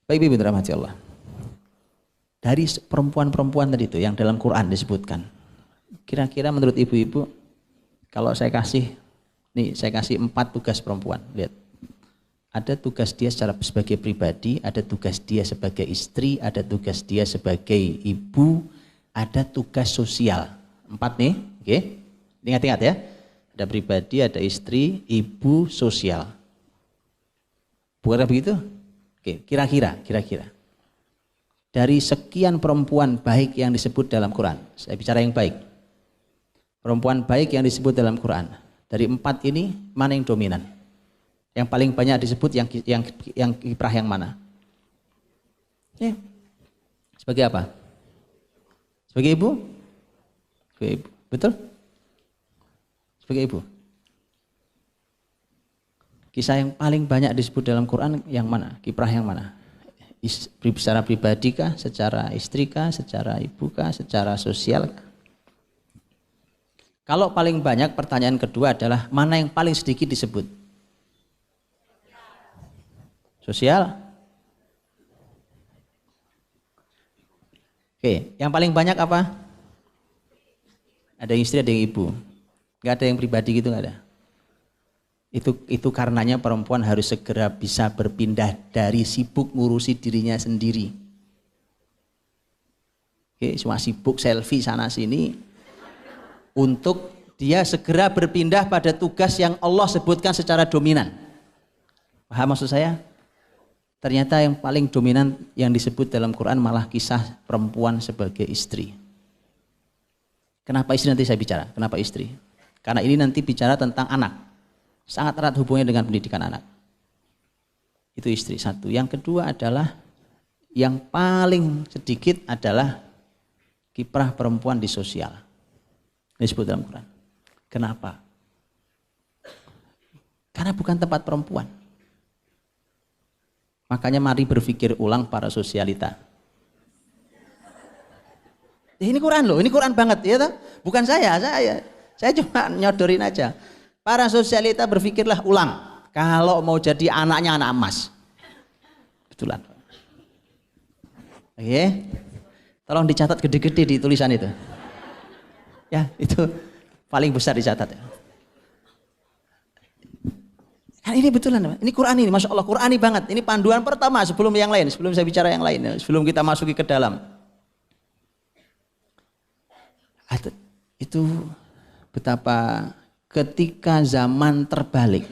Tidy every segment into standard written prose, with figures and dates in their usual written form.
Baik Ibu dirahmati Allah. Dari perempuan-perempuan tadi itu yang dalam Quran disebutkan. Kira-kira menurut ibu-ibu, kalau saya kasih 4 tugas perempuan, lihat. Ada tugas dia sebagai pribadi, ada tugas dia sebagai istri, ada tugas dia sebagai ibu, ada tugas sosial. 4 nih, oke? Ingat-ingat ya. Ada pribadi, ada istri, ibu, sosial. Bukan begitu? Oke, kira-kira. Dari sekian perempuan baik yang disebut dalam Quran, saya bicara yang baik. Perempuan baik yang disebut dalam Quran, dari 4 ini mana yang dominan? Yang paling banyak disebut yang kiprah yang mana? Ya. Sebagai apa? Sebagai ibu? Sebagai ibu. Betul? Sebagai ibu. Kisah yang paling banyak disebut dalam Quran yang mana? Kiprah yang mana? Secara pribadi kah, secara istri kah, secara ibu kah, secara sosial kah? Kalau paling banyak, pertanyaan kedua adalah mana yang paling sedikit disebut? Sosial? Oke, yang paling banyak apa? Ada yang istri, ada yang ibu. Gak ada yang pribadi gitu, gak ada. Itu karenanya perempuan harus segera bisa berpindah dari sibuk ngurusi dirinya sendiri. Oke, semua sibuk selfie sana sini, untuk dia segera berpindah pada tugas yang Allah sebutkan secara dominan. Paham maksud saya? Ternyata yang paling dominan yang disebut dalam Quran malah kisah perempuan sebagai istri. Kenapa istri nanti saya bicara? Kenapa istri? Karena ini nanti bicara tentang anak. Sangat erat hubungannya dengan pendidikan anak. Itu istri satu. Yang kedua adalah yang paling sedikit adalah kiprah perempuan di sosial. Disebut dalam Quran. Kenapa? Karena bukan tempat perempuan. Makanya mari berpikir ulang para sosialita. Ini Quran loh, ini Quran banget ya toh? Bukan saya cuma nyodorin aja. Para sosialita berpikirlah ulang. Kalau mau jadi anaknya anak emas. Betulan. Oke. Tolong dicatat gede-gede di tulisan itu. Ya, itu paling besar dicatat ya. Kan ini betulan, ini Quran ini, Masya Allah Qurani banget. Ini panduan pertama sebelum yang lain, sebelum saya bicara yang lain, sebelum kita masuki ke dalam. Itu betapa ketika zaman terbalik.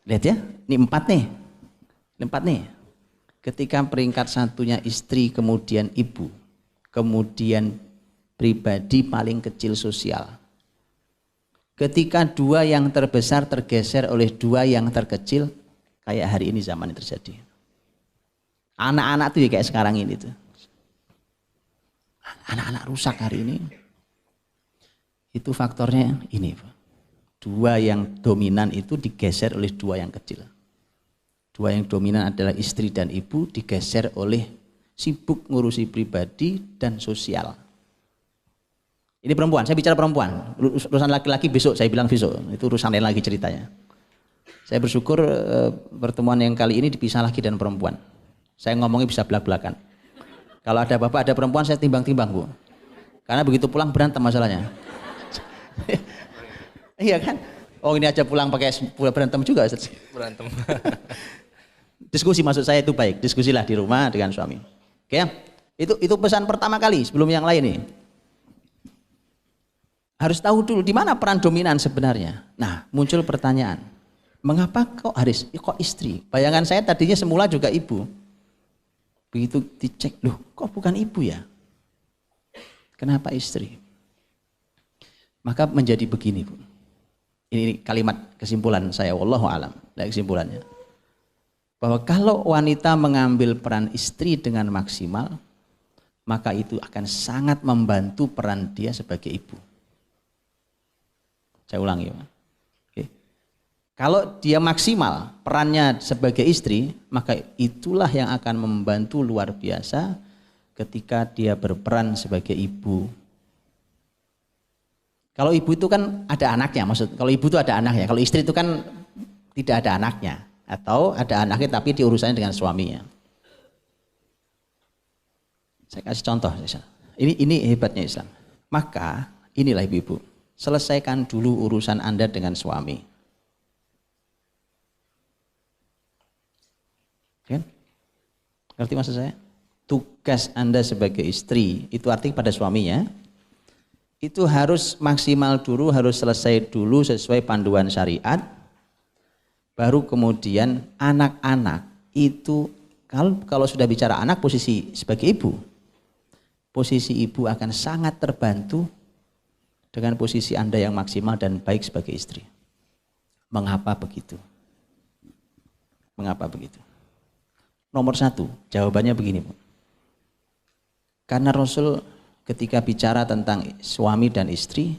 Lihat ya, ini 4 nih. Ini 4 nih. Ketika peringkat satunya istri, kemudian ibu, kemudian pribadi paling kecil sosial. Ketika 2 yang terbesar tergeser oleh 2 yang terkecil, kayak hari ini zaman yang terjadi. Anak-anak tuh ya kayak sekarang ini tuh. Anak-anak rusak hari ini. Itu faktornya ini. 2 yang dominan itu digeser oleh 2 yang kecil. 2 yang dominan adalah istri dan ibu, digeser oleh sibuk ngurusi pribadi dan sosial. Ini perempuan, saya bicara perempuan. Urusan laki-laki besok, saya bilang besok. Itu urusan lain lagi ceritanya. Saya bersyukur pertemuan yang kali ini dipisah laki dan perempuan. Saya ngomongnya bisa belak-belakan. Kalau ada bapak, ada perempuan, saya timbang-timbang, Bu. Karena begitu pulang berantem masalahnya. Iya kan? Oh ini aja pulang pakai berantem juga. Berantem. Diskusi maksud saya itu baik. Diskusilah di rumah dengan suami. Oke? Itu pesan pertama kali sebelum yang lain nih. Harus tahu dulu di mana peran dominan sebenarnya. Nah, muncul pertanyaan. Mengapa kok istri? Bayangan saya tadinya semula juga ibu. Begitu dicek, loh kok bukan ibu ya? Kenapa istri? Maka menjadi begini, Bu. Ini kalimat kesimpulan saya, wallahu alam. Nah, kesimpulannya. Bahwa kalau wanita mengambil peran istri dengan maksimal, maka itu akan sangat membantu peran dia sebagai ibu. Saya ulangi, Pak. Oke. Kalau dia maksimal perannya sebagai istri, maka itulah yang akan membantu luar biasa ketika dia berperan sebagai ibu. Kalau ibu itu kan ada anaknya, kalau ibu itu ada anaknya, kalau istri itu kan tidak ada anaknya. Atau ada anaknya tapi diurusannya dengan suaminya. Saya kasih contoh. Ini hebatnya Islam. Maka inilah ibu-ibu, selesaikan dulu urusan Anda dengan suami. Kan? Ngerti maksud saya? Tugas Anda sebagai istri, itu artinya pada suaminya, itu harus maksimal dulu, harus selesai dulu sesuai panduan syariat. Baru kemudian anak-anak itu, kalau sudah bicara anak, posisi sebagai ibu, posisi ibu akan sangat terbantu dengan posisi Anda yang maksimal dan baik sebagai istri. Mengapa begitu? Mengapa begitu? Nomor satu, jawabannya begini, Bu. Karena Rasul ketika bicara tentang suami dan istri,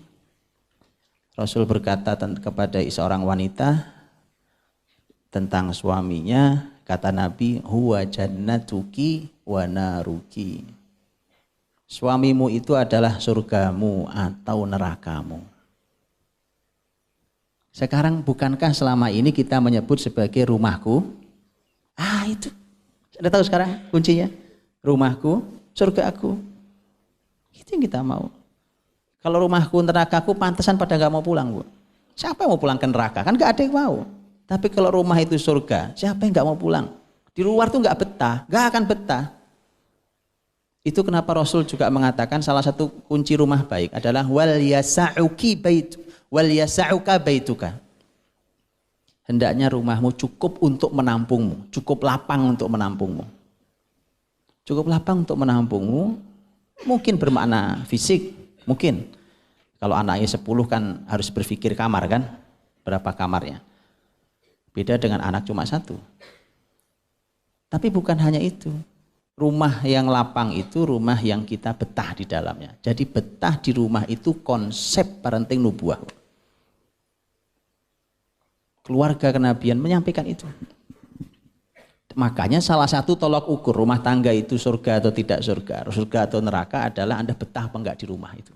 Rasul berkata kepada seorang wanita tentang suaminya, kata Nabi, huwa jannatuki wa naruki. Suamimu itu adalah surgamu atau nerakamu. Sekarang bukankah selama ini kita menyebut sebagai rumahku? Itu. Anda tahu sekarang kuncinya? Rumahku, surgaku. Itu yang kita mau. Kalau rumahku, nerakaku, pantesan pada gak mau pulang, Bu. Siapa yang mau pulang ke neraka? Kan gak ada yang mau. Tapi kalau rumah itu surga, siapa yang gak mau pulang? Di luar tuh gak betah, gak akan betah. Itu kenapa Rasul juga mengatakan salah satu kunci rumah baik adalah wal yasa'uka baituka. Hendaknya rumahmu cukup untuk menampungmu, cukup lapang untuk menampungmu. Cukup lapang untuk menampungmu, mungkin bermakna fisik, mungkin. Kalau anaknya 10 kan harus berpikir kamar kan, berapa kamarnya. Beda dengan anak cuma 1. Tapi bukan hanya itu. Rumah yang lapang itu rumah yang kita betah di dalamnya. Jadi betah di rumah itu konsep parenting nubuah. Keluarga kenabian menyampaikan itu. Makanya salah satu tolak ukur rumah tangga itu surga atau tidak surga atau neraka adalah Anda betah apa enggak di rumah itu.